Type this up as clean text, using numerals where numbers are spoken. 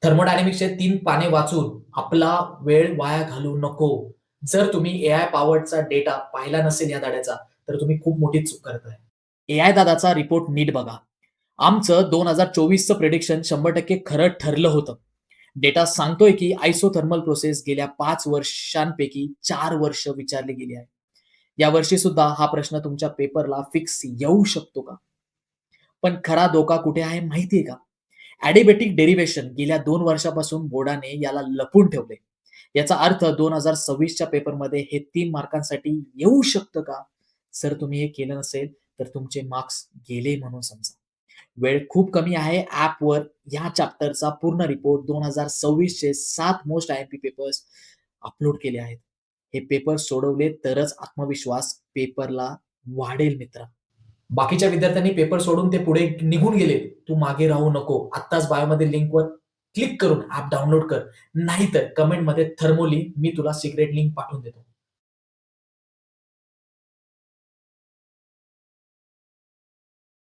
थर्मोडायनामिक्सचे 3 पाने वाचून आपला वेळ वाया घालवू नको. जर तुम्ही एआय पॉवर्डचा डेटा पाहिला नसेल या धड्याचा, तर तुम्ही खूप मोठी चूक करताय. एआय दादाचा रिपोर्ट नीट बघा. आमचं 2024चं प्रिडिक्शन 100% खरं ठरलं होतं. डेटा सांगतोय की आयसोथर्मल प्रोसेस गेल्या 5 वर्षांपैकी 4 वर्ष विचारली गेली आहे. यावर्षी सुद्धा हा प्रश्न तुमच्या पेपरला फिक्स येऊ शकतो का? पण खरा धोका कुठे आहे माहिती आहे का? ॲडिबॅटिक डेरिव्हेशन गेल्या 2 वर्षापासून बोर्डाने याला लपवून ठेवलंय. याचा अर्थ 2026च्या पेपरमध्ये हे 3 मार्कांसाठी येऊ शकतं का? जर तुम्ही हे केलं नसेल, तर तुमचे मार्क्स गेले म्हणून समजा. वेळ खूप कमी आहे. ॲपवर या चॅप्टरचा पूर्ण रिपोर्ट 2026चे 7 मोस्ट आय-एम-पी पेपर्स अपलोड केले आहेत. हे पेपर सोडवले तरच आत्मविश्वास पेपरला वाढेल मित्रा. बाकीच्या विद्यार्थ्यांनी पेपर सोडून ते पुढे निघून गेले. तू मागे राहू नको. आत्ताच बायोमध्ये लिंकवर क्लिक करून ॲप डाउनलोड कर. नाहीतर कमेंटमध्ये थर्मो लिह. मी तुला सिक्रेट लिंक पाठवून देतो.